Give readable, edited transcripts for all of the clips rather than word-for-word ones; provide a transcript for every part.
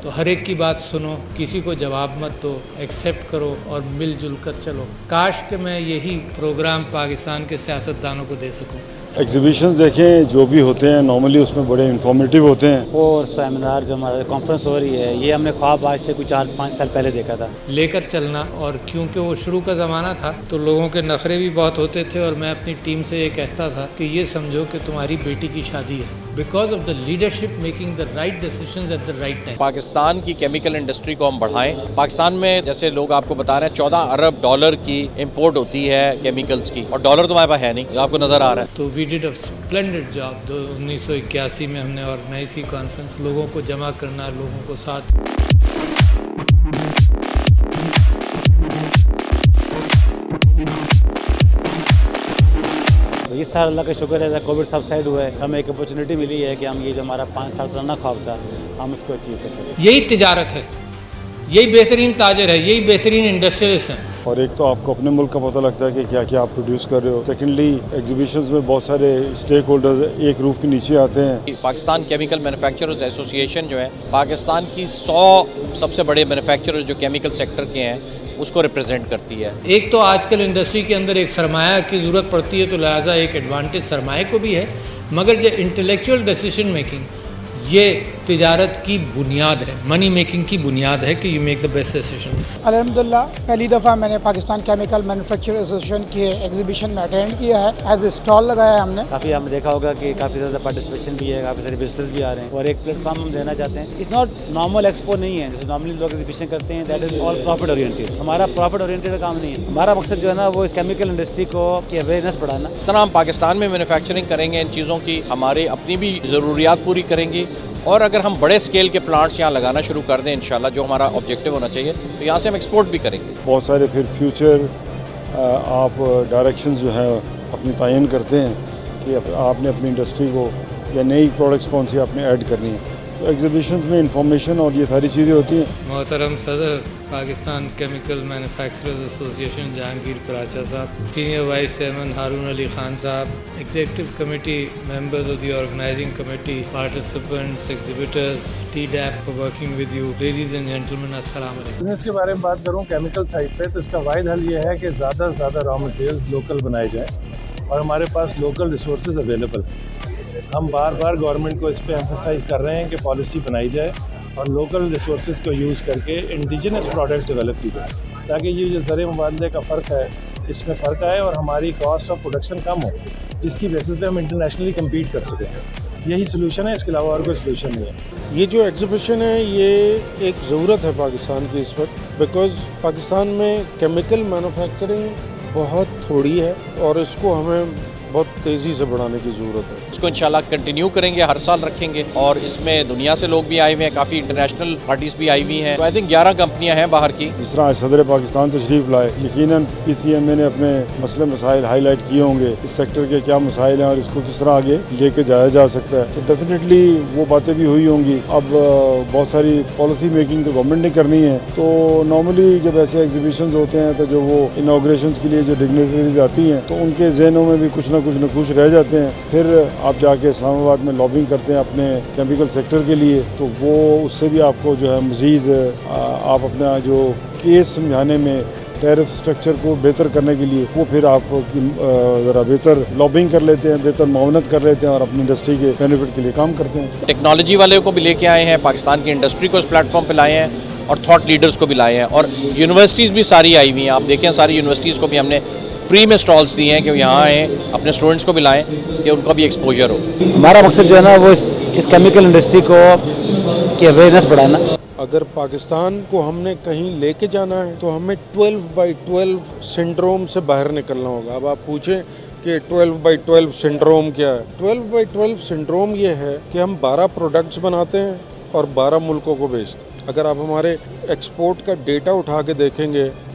تو ہر ایک کی بات سنو, کسی کو جواب مت دو, ایکسیپٹ کرو اور مل جل کر چلو. کاش کہ میں یہی پروگرام پاکستان کے سیاستدانوں کو دے سکوں. ایگزیبیشن دیکھیں جو بھی ہوتے ہیں نارملی اس میں بڑے انفارمیٹیو ہوتے ہیں. اور سیمینار جو ہمارا کانفرنس ہو رہی ہے یہ ہم نے خواب آج سے کچھ 4-5 سال پہلے دیکھا تھا. لے کر چلنا, اور کیونکہ وہ شروع کا زمانہ تھا تو لوگوں کے نخرے بھی بہت ہوتے تھے, اور میں اپنی ٹیم سے یہ کہتا تھا کہ یہ سمجھو کہ تمہاری بیٹی کی شادی ہے, because of the leadership making the right decisions at the right time. Pakistan کی کیمیکل انڈسٹری کو ہم بڑھائیں. پاکستان میں جیسے لوگ آپ کو بتا رہے ہیں 14 ارب ڈالر کی امپورٹ ہوتی ہے کیمیکلز کی, اور ڈالر تو ہمارے پاس ہے نہیں, آپ کو نظر آ رہا ہے. تو وی ڈیڈ اے اسپلینڈڈ جاب. 1981 میں ہم نے آرگنائز کی کانفرنس, لوگوں کو جمع کرنا, لوگوں کو ساتھ. اس سال اللہ کا شکر ہے کووڈ سب سائڈ ہوا ہے, ہمیں ایک اپرچونیٹی ملی ہے کہ ہم یہ جو ہمارا 5 سال پرانا خواب تھا ہم اس کو اچیو کر سکیں. یہی تجارت ہے, یہی بہترین تاجر ہے, یہی بہترین انڈسٹریلسٹ ہیں. اور ایک تو آپ کو اپنے ملک کا پتہ لگتا ہے کہ کیا کیا آپ پروڈیوس کر رہے ہو. سیکنڈلی ایگزیبیشنز میں بہت سارے اسٹیک ہولڈرز ایک روف کے نیچے آتے ہیں. پاکستان کیمیکل مینوفیکچررز ایسوسی ایشن جو ہے پاکستان کی 100 سب سے بڑے مینوفیکچررز جو کیمیکل سیکٹر کے ہیں اس کو ریپرزینٹ کرتی ہے. ایک تو آج کل انڈسٹری کے اندر ایک سرمایہ کی ضرورت پڑتی ہے, تو لہٰذا ایک ایڈوانٹیج سرمایہ کو بھی ہے, مگر جو انٹلیکچوئل ڈیسیشن میکنگ یہ تجارت کی بنیاد ہے, منی میکنگ کی بنیاد ہے کہ you make the best decision. الحمدللہ پہلی دفعہ میں نے پاکستان کیمیکل مینوفیکچر ایسوسیشن کے ایگزیبیشن میں اٹینڈ کیا ہے, ایز اے اسٹال لگایا ہے ہم نے. کافی ہم نے دیکھا ہوگا کہ کافی زیادہ پارٹیسپیشن بھی ہے, کافی سارے بزنس بھی آ رہے ہیں, اور ایک پلیٹ فارم ہم دینا چاہتے ہیں. اٹس ناٹ نارمل ایکسپو نہیں ہے جیسے نارملی لوگ ایگزیبیشن کرتے ہیں, that is all profit oriented. ہمارا پروفٹ اورینٹیڈ کام نہیں ہے. ہمارا مقصد جو ہے نا وہ اس کیمیکل انڈسٹری کو کی اویئرنیس بڑھانا. جتنا ہم پاکستان میں مینوفیکچرنگ کریں گے ان چیزوں کی, ہماری اپنی بھی ضروریات پوری کریں گی, اور اگر ہم بڑے اسکیل کے پلانٹس یہاں لگانا شروع کر دیں انشاءاللہ, جو ہمارا آبجیکٹیو ہونا چاہیے, تو یہاں سے ہم ایکسپورٹ بھی کریں گے. بہت سارے پھر فیوچر آپ ڈائریکشنز جو ہیں اپنی تعین کرتے ہیں کہ آپ نے اپنی انڈسٹری کو یا نئی پروڈکٹس کون سی آپ نے ایڈ کرنی ہے. تو ایگزیبیشنز میں انفارمیشن اور یہ ساری چیزیں ہوتی ہیں. محترم صدر پاکستان کیمیکل مینوفیکچررز ایسوسی ایشن جہانگیر پراچا صاحب, senior vice chairman Haroon Ali Khan صاحب, executive committee members of the organising committee, participants, exhibitors, ٹی ڈیپ for working with you. Ladies and gentlemen السلام علیکم. بزنس کے بارے میں بات کروں کیمیکل سائٹ پہ, تو اس کا واحد حل یہ ہے کہ زیادہ سے زیادہ را مٹیریلز لوکل بنائے جائیں, اور ہمارے پاس لوکل ریسورسز اویلیبل ہیں. ہم بار بار گورنمنٹ کو اس پہ ایمفسائز کر رہے ہیں کہ پالیسی بنائی جائے اور لوکل ریسورسز کو یوز کر کے انڈیجنس پروڈکٹس ڈیولپ کی جائے, تاکہ یہ جو زرعی مبادلے کا فرق ہے اس میں فرق آئے اور ہماری کاسٹ آف پروڈکشن کم ہو, جس کی بیسس پہ ہم انٹرنیشنلی کمپیٹ کر سکیں. یہی سلوشن ہے, اس کے علاوہ اور کوئی سلوشن نہیں ہے. یہ جو ایگزیبیشن ہے یہ ایک ضرورت ہے پاکستان کی اس وقت, بیکاز پاکستان میں کیمیکل مینوفیکچرنگ بہت تھوڑی ہے اور اس کو ہمیں بہت تیزی سے بڑھانے کی ضرورت ہے. اس کو انشاءاللہ کنٹینیو کریں گے, ہر سال رکھیں گے, اور اس میں دنیا سے لوگ بھی آئے ہوئے ہیں, کافی انٹرنیشنل پارٹیز بھی آئی ہوئی ہیں. تو آئی تھنک 11 کمپنیاں ہیں باہر کی. جس طرح صدر پاکستان تشریف لائے, یقیناً پی سی ایم اے نے اپنے مسئلے مسائل ہائی لائٹ کیے ہوں گے, اس سیکٹر کے کیا مسائل ہیں اور اس کو کس طرح آگے لے کے جایا جا سکتا ہے. تو ڈیفینیٹلی وہ باتیں بھی ہوئی ہوں گی. اب بہت ساری پالیسی میکنگ تو گورنمنٹ نے کرنی ہے, تو نارملی جب ایسے ایگزیبیشنز ہوتے ہیں تو جو وہ انوگریشنز کے لیے جو ڈگنیٹریز آتی ہیں تو ان کے ذہنوں میں بھی کچھ نہ کچھ رہ جاتے ہیں. پھر آپ جا کے اسلام آباد میں لابنگ کرتے ہیں اپنے کیمیکل سیکٹر کے لیے, تو وہ اس سے بھی آپ کو جو ہے مزید آپ اپنا جو کیس سمجھانے میں ٹیرف سٹرکچر کو بہتر کرنے کے لیے وہ پھر آپ ذرا بہتر لابنگ کر لیتے ہیں, بہتر معاونت کر لیتے ہیں اور اپنی انڈسٹری کے بینیفٹ کے لیے کام کرتے ہیں. ٹیکنالوجی والے کو بھی لے کے آئے ہیں, پاکستان کی انڈسٹری کو اس پلیٹ فارم پہ لائے ہیں, اور تھاٹ لیڈرز کو بھی لائے ہیں, اور یونیورسٹیز بھی ساری آئی ہوئی ہیں. آپ دیکھیں ساری یونیورسٹیز کو بھی ہم نے فری میں اسٹالس دیے ہیں کہ یہاں آئیں, اپنے اسٹوڈنٹس کو بھی لائیں کہ ان کا بھی ایکسپوجر ہو. ہمارا مقصد جو ہے نا وہ اس کیمیکل انڈسٹری کو کی اویئرنیس بڑھانا. اگر پاکستان کو ہم نے کہیں لے کے جانا ہے تو ہمیں 12/12 سنڈروم سے باہر نکلنا ہوگا. اب آپ پوچھیں کہ 12/12 سنڈروم کیا ہے. 12/12 سنڈروم یہ ہے کہ ہم 12 پروڈکٹس بناتے ہیں اور 12 ملکوں کو بیچتے ہیں. اگر آپ ہمارے ایکسپورٹ کا ڈیٹا اٹھا کے دیکھیں گے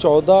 14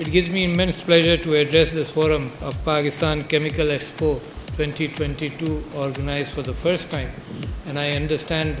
It gives me immense pleasure to address this forum of Pakistan Chemical Expo 2022 organized for the first time, and I understand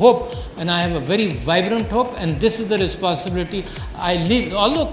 hope, and I have a very vibrant hope, and this is the responsibility I leave. Although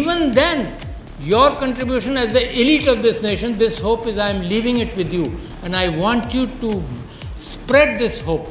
even then your contribution as the elite of this nation, this hope is I am leaving it with you, and I want you to spread this hope